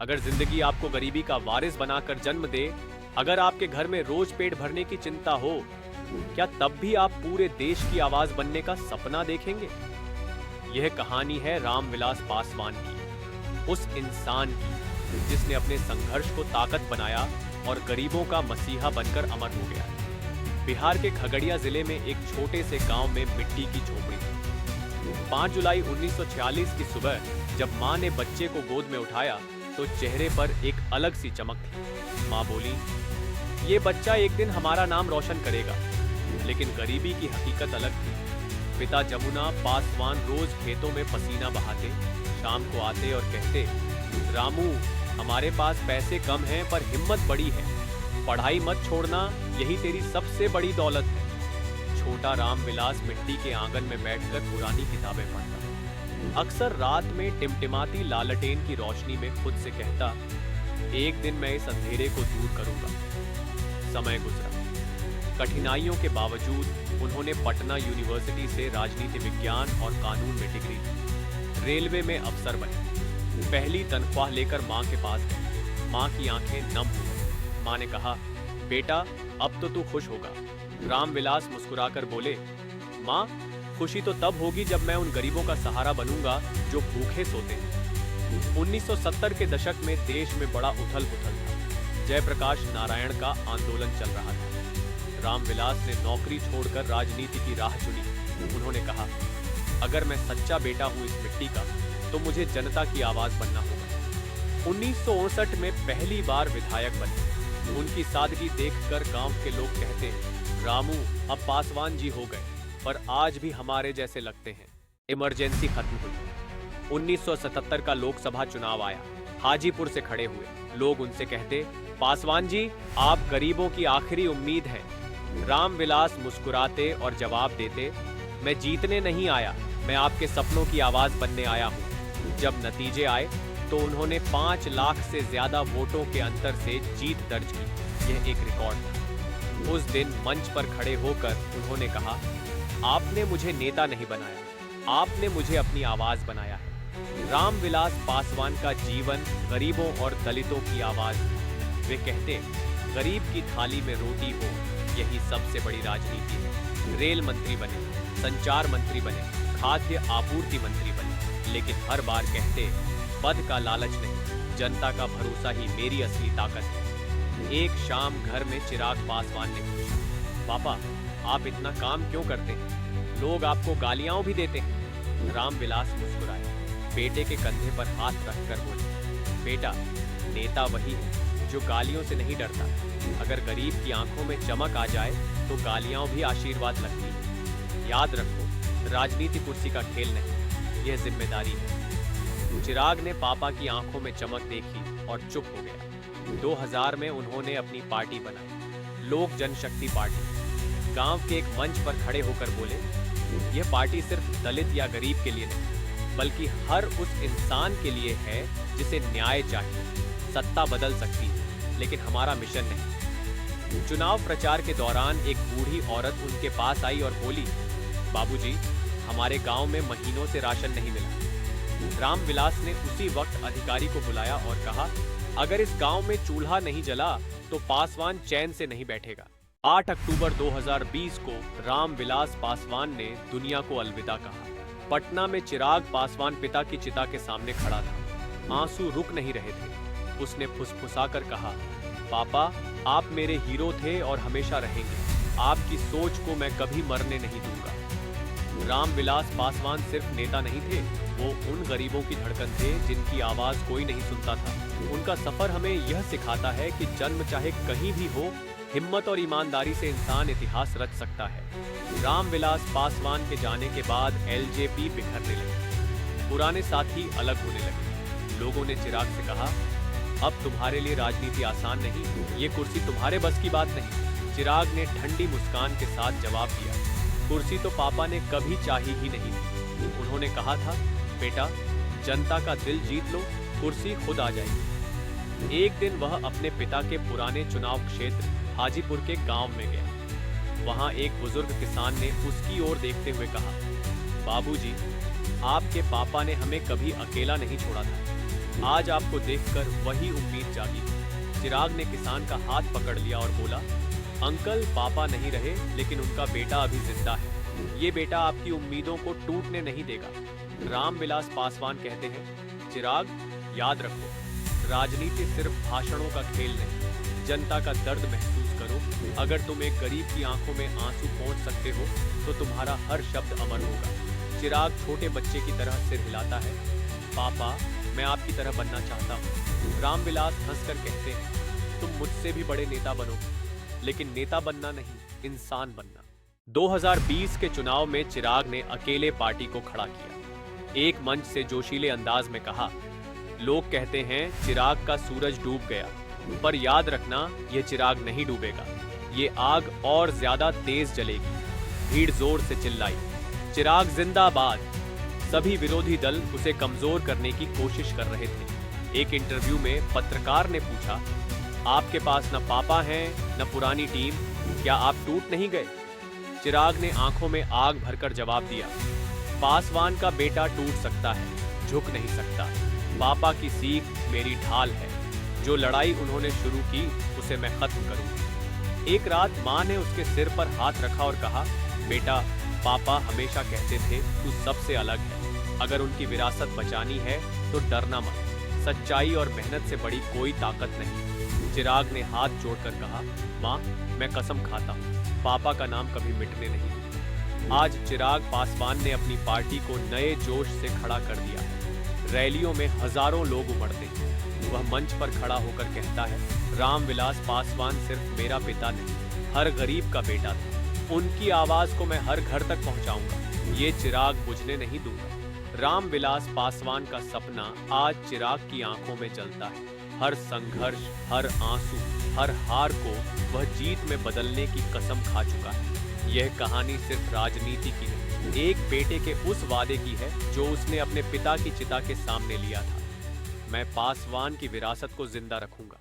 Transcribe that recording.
अगर जिंदगी आपको गरीबी का वारिस बनाकर जन्म दे, अगर आपके घर में रोज पेट भरने की चिंता हो, क्या तब भी आप पूरे देश की आवाज बनने का सपना देखेंगे? यह कहानी है रामविलास पासवान की, उस इंसान की जिसने अपने संघर्ष को ताकत बनाया और गरीबों का मसीहा बनकर अमर हो गया। बिहार के खगड़िया जिले में एक छोटे से गांव में मिट्टी की झोपड़ी थी। 5 जुलाई 1946 की सुबह जब मां ने बच्चे को गोद में उठाया तो चेहरे पर एक अलग सी चमक थी। मां बोली, ये बच्चा एक दिन हमारा नाम रोशन करेगा। लेकिन गरीबी की हकीकत अलग थी। पिता जमुना पासवान रोज खेतों में पसीना बहाते, शाम को आते और कहते, रामू, हमारे पास पैसे कम हैं पर हिम्मत बड़ी है, पढ़ाई मत छोड़ना, यही तेरी सबसे बड़ी दौलत है। छोटा रामविलास मिट्टी के आंगन में बैठकर पुरानी किताबें पढ़ता, अक्सर रात में टिमटिमाती लालटेन की रोशनी में खुद से कहता, एक दिन मैं इस अंधेरे को दूर करूंगा। समय गुजरा। कठिनाइयों के बावजूद उन्होंने पटना यूनिवर्सिटी से राजनीति विज्ञान और कानून में डिग्री ली। रेलवे में अफसर बने। पहली तनख्वाह लेकर मां के पास गए। मां की आंखें नम हो गई। मां ने कहा, बेटा, अब तो तू खुश होगा। रामविलास मुस्कुराकर बोले, मां, खुशी तो तब होगी जब मैं उन गरीबों का सहारा बनूंगा जो भूखे सोते हैं। 1970 के दशक में देश में बड़ा उथल पुथल था। जयप्रकाश नारायण का आंदोलन चल रहा था। रामविलास ने नौकरी छोड़कर राजनीति की राह चुनी। उन्होंने कहा, अगर मैं सच्चा बेटा हूं इस मिट्टी का, तो मुझे जनता की आवाज बनना होगा। 1959 में पहली बार विधायक बने। उनकी सादगी देखकर गांव के लोग कहते, रामू, अब पासवान जी हो गए, पर आज भी हमारे जैसे लगते हैं। इमरजेंसी खत्म हुई। 1977 का लोकसभा चुनाव आया। हाजीपुर से खड़े हुए लोग उनसे कहते, पासवान जी, आप गरीबों की आखिरी उम्मीद हैं। रामविलास मुस्कुराते और जवाब देते, मैं जीतने नहीं आया, मैं आपके सपनों की आवाज बनने आया हूं। जब नतीजे आए तो उन्होंने 5 लाख से ज्यादा वोटों के अंतर से जीत दर्ज की। यह एक रिकॉर्ड था। उस दिन मंच पर खड़े होकर उन्होंने कहा, आपने मुझे नेता नहीं बनाया, आपने मुझे अपनी आवाज बनाया है। रामविलास पासवान का जीवन गरीबों और दलितों की आवाज है। वे कहते, गरीब की थाली में रोटी हो, यही सबसे बड़ी राजनीति है। रेल मंत्री बने, संचार मंत्री बने, खाद्य आपूर्ति मंत्री बने, लेकिन हर बार कहते, पद का लालच नहीं, जनता का भरोसा ही मेरी असली ताकत है। एक शाम घर में चिराग पासवान ने पूछा, पापा, आप इतना काम क्यों करते हैं? लोग आपको गालियां भी देते हैं। रामविलास मुस्कुराए, बेटे के कंधे पर हाथ रखकर बोले, बेटा, नेता वही है जो गालियों से नहीं डरता। अगर गरीब की आंखों में चमक आ जाए तो गालियां भी आशीर्वाद लगती हैं। याद रखो, राजनीति कुर्सी का खेल नहीं, यह जिम्मेदारी है। चिराग ने पापा की आंखों में चमक देखी और चुप हो गया। 2000 में उन्होंने अपनी पार्टी बनाई, लोक जनशक्ति पार्टी। गांव के एक मंच पर खड़े होकर बोले, यह पार्टी सिर्फ दलित या गरीब के लिए नहीं, बल्कि हर उस इंसान के लिए है जिसे न्याय चाहिए। सत्ता बदल सकती है, लेकिन हमारा मिशन नहीं। चुनाव प्रचार के दौरान एक बूढ़ी औरत उनके पास आई और बोली, बाबूजी, हमारे गांव में महीनों से राशन नहीं मिला। रामविलास ने उसी वक्त अधिकारी को बुलाया और कहा, अगर इस गांव में चूल्हा नहीं जला तो पासवान चैन से नहीं बैठेगा। 8 अक्टूबर 2020 को रामविलास पासवान ने दुनिया को अलविदा कहा। पटना में चिराग पासवान पिता की चिता के सामने खड़ा था। आंसू रुक नहीं रहे थे। उसने फुसफुसाकर कहा, पापा, आप मेरे हीरो थे और हमेशा रहेंगे। आपकी सोच को मैं कभी मरने नहीं दूंगा। रामविलास पासवान सिर्फ नेता नहीं थे, वो उन गरीबों की धड़कन थे जिनकी आवाज कोई नहीं सुनता था। उनका सफर हमें यह सिखाता है कि जन्म चाहे कहीं भी हो, हिम्मत और ईमानदारी से इंसान इतिहास रच सकता है। रामविलास पासवान के जाने के बाद एलजेपी बिखरने लगी। पुराने साथी अलग होने लगे। लोगों ने चिराग से कहा, अब तुम्हारे लिए राजनीति आसान नहीं, ये कुर्सी तुम्हारे बस की बात नहीं। चिराग ने ठंडी मुस्कान के साथ जवाब दिया, कुर्सी तो पापा ने कभी चाही ही नहीं थी। उन्होंने कहा था, बेटा, जनता का दिल जीत लो, कुर्सी खुद आ जाएगी। एक दिन वह अपने पिता के पुराने चुनाव क्षेत्र हाजीपुर के गांव में गया। वहां एक बुजुर्ग किसान ने उसकी ओर देखते हुए कहा, बाबूजी, आपके पापा ने हमें कभी अकेला नहीं छोड़ा था। आज आपको देखकर वही उम्मीद जागी। चिराग ने किसान का हाथ पकड़ लिया और बोला, अंकल, पापा नहीं रहे, लेकिन उनका बेटा अभी जिंदा है। ये बेटा आपकी उम्मीदों को टूटने नहीं देगा। रामविलास पासवान कहते हैं, चिराग, याद रखो, राजनीति सिर्फ भाषणों का खेल नहीं, जनता का दर्द महसूस करो। अगर तुम एक गरीब की आंखों में आंसू पहुंच सकते हो तो तुम्हारा हर शब्द अमर होगा। चिराग छोटे बच्चे की तरह सिर हिलाता है। पापा, मैं आपकी तरह बनना चाहता हूँ। रामविलास हंसकर कहते हैं, तुम मुझसे भी बड़े नेता बनोगे, लेकिन नेता बनना नहीं, इंसान बनना। 2020 के चुनाव में चिराग ने अकेले पार्टी को खड़ा किया। एक मंच से जोशीले अंदाज में कहा, लोग कहते हैं चिराग का सूरज डूब गया, पर याद रखना, यह चिराग नहीं डूबेगा, ये आग और ज्यादा तेज जलेगी। भीड़ जोर से चिल्लाई, चिराग जिंदाबाद। सभी विरोधी दल उसे कमजोर करने की कोशिश कर रहे थे। एक इंटरव्यू में पत्रकार ने पूछा, आपके पास न पापा हैं न पुरानी टीम, क्या आप टूट नहीं गए? चिराग ने आंखों में आग भरकर जवाब दिया, पासवान का बेटा टूट सकता है, झुक नहीं सकता। पापा की सीख मेरी ढाल है। जो लड़ाई उन्होंने शुरू की उसे मैं खत्म करूंगा। एक रात मां ने उसके सिर पर हाथ रखा और कहा, बेटा, पापा हमेशा कहते थे तू सबसे अलग है। अगर उनकी विरासत बचानी है तो डरना मत। सच्चाई और मेहनत से बड़ी कोई ताकत नहीं। चिराग ने हाथ जोड़कर कहा, मां, मैं कसम खाता हूँ, पापा का नाम कभी मिटने नहीं दूंगा। आज चिराग पासवान ने अपनी पार्टी को नए जोश से खड़ा कर दिया है। रैलियों में हजारों लोग उमड़ते हैं। वह मंच पर खड़ा होकर कहता है, रामविलास पासवान सिर्फ मेरा पिता नहीं, हर गरीब का बेटा था। उनकी आवाज को मैं हर घर तक पहुंचाऊंगा। ये चिराग बुझने नहीं दूंगा। रामविलास पासवान का सपना आज चिराग की आंखों में जलता है। हर संघर्ष, हर आंसू, हर हार को वह जीत में बदलने की कसम खा चुका है। यह कहानी सिर्फ राजनीति की नहीं, एक बेटे के उस वादे की है जो उसने अपने पिता की चिता के सामने लिया था। मैं पासवान की विरासत को जिंदा रखूंगा।